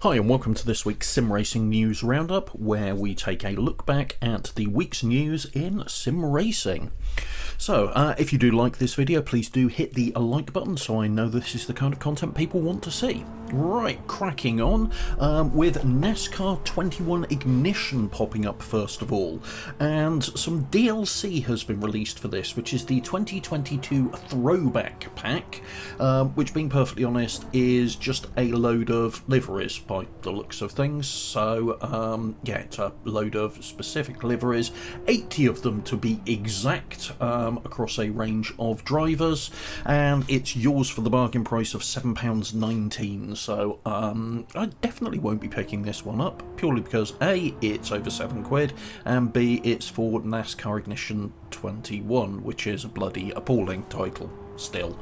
Hi and welcome to this week's Sim Racing News Roundup, where we take a look back at the week's news in sim racing. So, if you do like this video, please do hit the like button so I know this is the kind of content people want to see. Right, cracking on with NASCAR 21 Ignition popping up first of all, and some DLC has been released for this, which is the 2022 Throwback Pack, which, being perfectly honest, is just a load of liveries by the looks of things. So yeah, it's a load of specific liveries, 80 of them to be exact, across a range of drivers, and it's yours for the bargain price of £7.19. So I definitely won't be picking this one up, purely because A, it's over £7, and B, it's for NASCAR Ignition 21, which is a bloody appalling title still.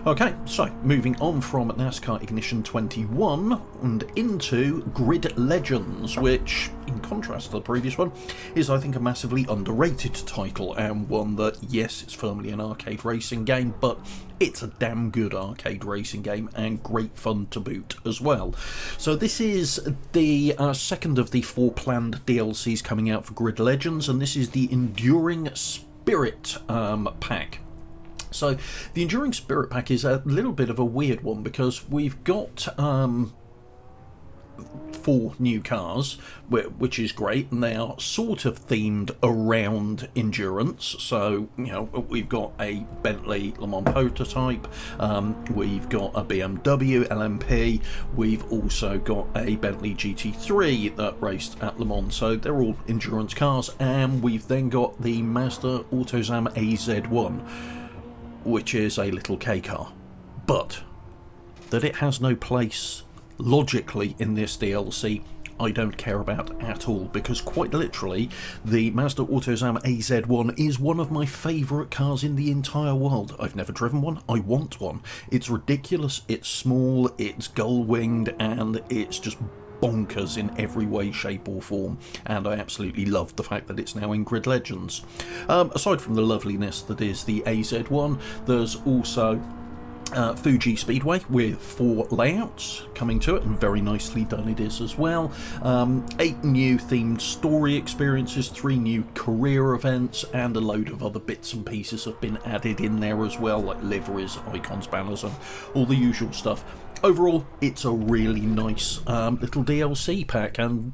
Okay, so moving on from NASCAR Ignition 21 and into Grid Legends, which, in contrast to the previous one, is, I think, a massively underrated title, and one that, yes, it's firmly an arcade racing game, but it's a damn good arcade racing game and great fun to boot as well. So this is the second of the 4 planned DLCs coming out for Grid Legends, and this is the Enduring Spirit pack. So the Enduring Spirit pack is a little bit of a weird one, because we've got 4 new cars, which is great, and they are sort of themed around endurance. So, you know, we've got a Bentley Le Mans prototype, we've got a BMW LMP, we've also got a Bentley GT3 that raced at Le Mans, so they're all endurance cars, and we've then got the Mazda AutoZam AZ1, which is a little K car, but that it has no place logically in this DLC, I don't care about at all, because quite literally the Mazda AutoZam AZ1 is one of my favourite cars in the entire world. I've never driven one, I want one. It's ridiculous, it's small, it's gull-winged, and it's just bonkers in every way, shape or form, and I absolutely love the fact that it's now in Grid Legends. Aside from the loveliness that is the AZ1, there's also Fuji Speedway with 4 layouts coming to it, and very nicely done it is as well. 8 new themed story experiences, 3 new career events, and a load of other bits and pieces have been added in there as well, like liveries, icons, banners, and all the usual stuff. Overall, it's a really nice little DLC pack, and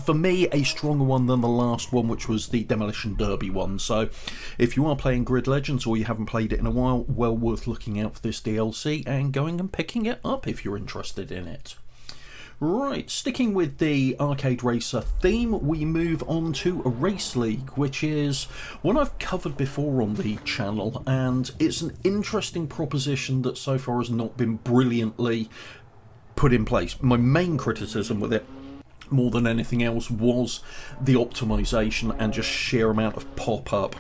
for me, a stronger one than the last one, which was the Demolition Derby one. So if you are playing Grid Legends or you haven't played it in a while, well worth looking out for this DLC and going and picking it up if you're interested in it. Right, sticking with the arcade racer theme, we move on to a Race League, which is one I've covered before on the channel, and it's an interesting proposition that so far has not been brilliantly put in place. My main criticism with it, more than anything else, was the optimization and just sheer amount of pop-up,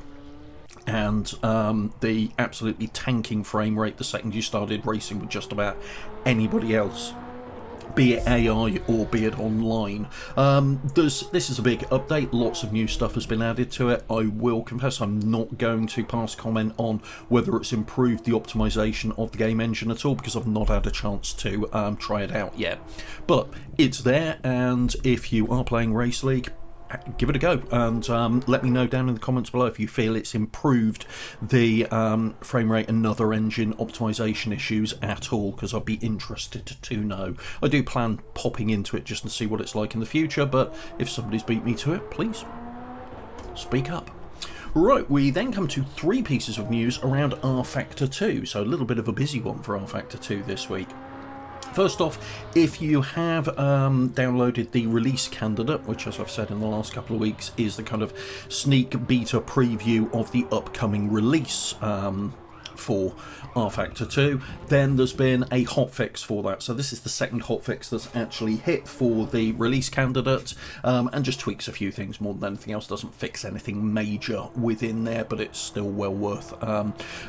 and the absolutely tanking frame rate the second you started racing with just about anybody else, be it AI or be it online. This is a big update, lots of new stuff has been added to it. I will confess I'm not going to pass comment on whether it's improved the optimization of the game engine at all, because I've not had a chance to try it out yet. But it's there, and if you are playing Race League, give it a go, and let me know down in the comments below if you feel it's improved the frame rate and other engine optimization issues at all, because I'd be interested to know. I do plan popping into it just to see what it's like in the future, but if somebody's beat me to it, please speak up. Right, we then come to 3 pieces of news around RFactor 2, so a little bit of a busy one for RFactor 2 this week. First off, if you have downloaded the release candidate, which, as I've said in the last couple of weeks, is the kind of sneak beta preview of the upcoming release for RFactor 2, then there's been a hotfix for that. So this is the second hotfix that's actually hit for the release candidate, and just tweaks a few things more than anything else. Doesn't fix anything major within there, but it's still well worth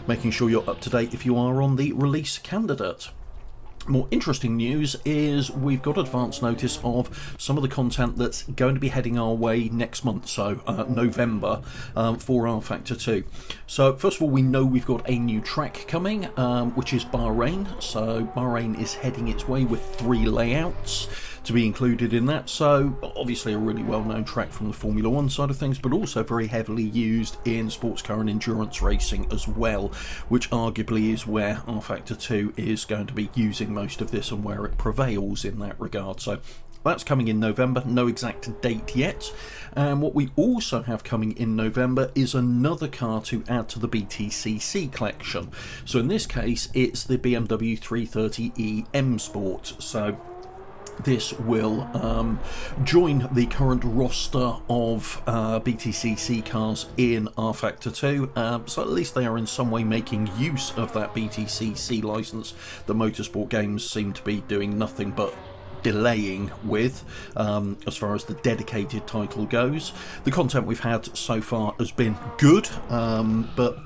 making sure you're up to date if you are on the release candidate. More interesting news is we've got advance notice of some of the content that's going to be heading our way next month, so November, for RFactor 2. So first of all, we know we've got a new track coming, which is Bahrain. So Bahrain is heading its way with 3 layouts. to be included in that. So obviously a really well-known track from the Formula One side of things, but also very heavily used in sports car and endurance racing as well, which arguably is where RFactor 2 is going to be using most of this and where it prevails in that regard. So that's coming in November, no exact date yet. And what we also have coming in November is another car to add to the BTCC collection. So in this case, it's the BMW 330e M Sport. So this will join the current roster of BTCC cars in RFactor 2, so at least they are in some way making use of that BTCC license that Motorsport Games seem to be doing nothing but delaying with as far as the dedicated title goes. The content we've had so far has been good, but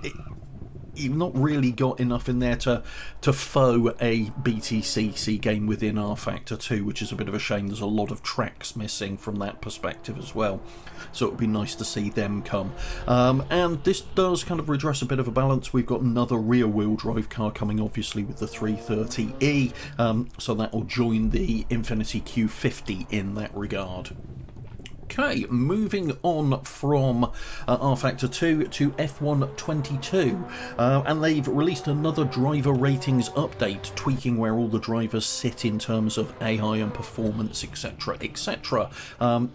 you've not really got enough in there to foe a BTCC game within RFactor 2, which is a bit of a shame. There's a lot of tracks missing from that perspective as well, so it would be nice to see them come. And this does kind of redress a bit of a balance. We've got another rear-wheel drive car coming, obviously, with the 330e, so that will join the Infiniti Q50 in that regard. Okay, moving on from RFactor 2 to F1 22, and they've released another driver ratings update, tweaking where all the drivers sit in terms of AI and performance, etc, etc.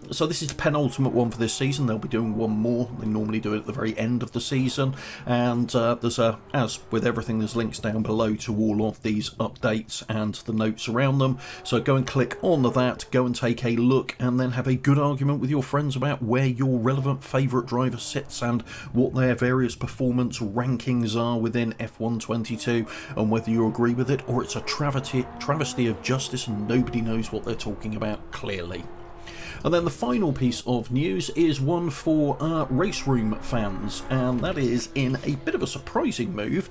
So this is the penultimate one for this season. They'll be doing one more. They normally do it at the very end of the season, and there's as with everything, there's links down below to all of these updates and the notes around them, so go and click on that, go and take a look, and then have a good argument with your friends about where your relevant favourite driver sits and what their various performance rankings are within F1 22, and whether you agree with it or it's a travesty of justice and nobody knows what they're talking about clearly. And then the final piece of news is one for RaceRoom fans, and that is in a bit of a surprising move.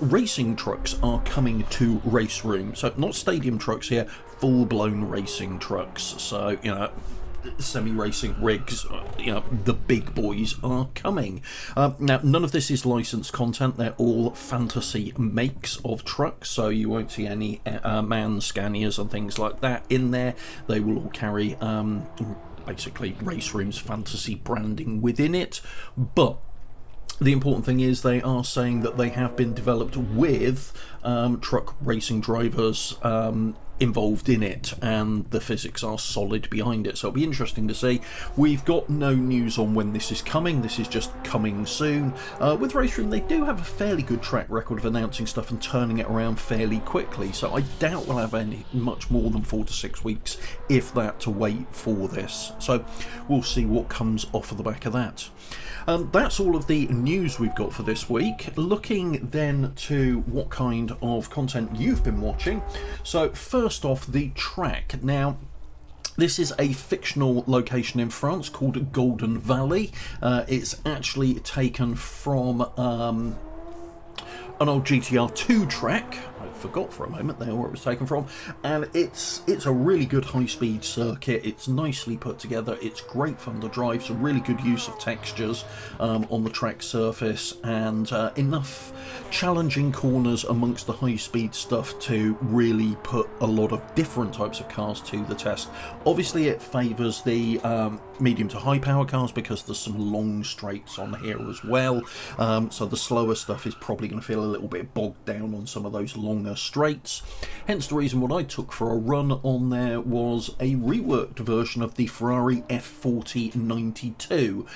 Racing trucks are coming to RaceRoom, so not stadium trucks here, full-blown racing trucks. So, you know, semi-racing rigs, you know, the big boys are coming. Now, none of this is licensed content. They're all fantasy makes of trucks, so you won't see any MAN Scanias and things like that in there. They will all carry basically RaceRoom's fantasy branding within it, but the important thing is they are saying that they have been developed with truck racing drivers involved in it, and the physics are solid behind it, so it'll be interesting to see. We've got no news on when this is coming. This is just coming soon. With RaceRoom, they do have a fairly good track record of announcing stuff and turning it around fairly quickly, so I doubt we'll have much more than 4 to 6 weeks, if that, to wait for this. So we'll see what comes off of the back of that. That's all of the news we've got for this week. Looking then to what kind of content you've been watching. So first off, the track. Now, this is a fictional location in France called Golden Valley. It's actually taken from an old GTR 2 track. I forgot for a moment there where it was taken from, and it's a really good high-speed circuit. It's nicely put together, it's great fun to drive, some really good use of textures on the track surface, and enough challenging corners amongst the high-speed stuff to really put a lot of different types of cars to the test. Obviously it favours the medium to high power cars because there's some long straights on here as well, so the slower stuff is probably going to feel a little bit bogged down on some of those longer straights. Hence the reason what I took for a run on there was a reworked version of the Ferrari F40 92.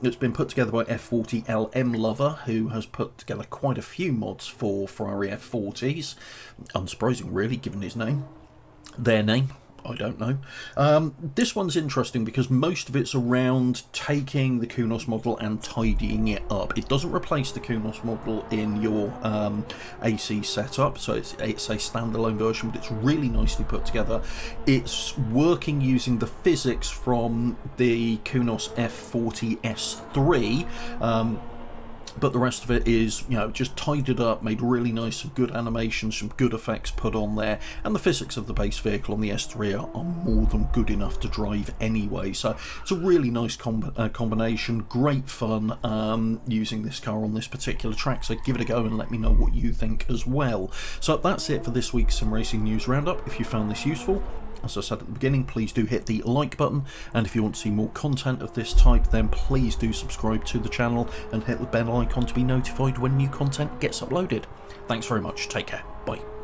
It's been put together by F40 LM Lover, who has put together quite a few mods for Ferrari F40s. Unsurprising really, given his name. Their name. I don't know. This one's interesting because most of it's around taking the Kunos model and tidying it up. It doesn't replace the Kunos model in your AC setup, so it's a standalone version, but it's really nicely put together. It's working using the physics from the Kunos F40 S3, but the rest of it is, you know, just tidied up, made really nice, some good animations, some good effects put on there, and the physics of the base vehicle on the S3 are more than good enough to drive anyway. So it's a really nice combination, great fun using this car on this particular track, so give it a go and let me know what you think as well. So that's it for this week's Sim Racing News Roundup. If you found this useful, As I said at the beginning, please do hit the like button, and if you want to see more content of this type, then please do subscribe to the channel and hit the bell icon to be notified when new content gets uploaded. Thanks very much. Take care. Bye.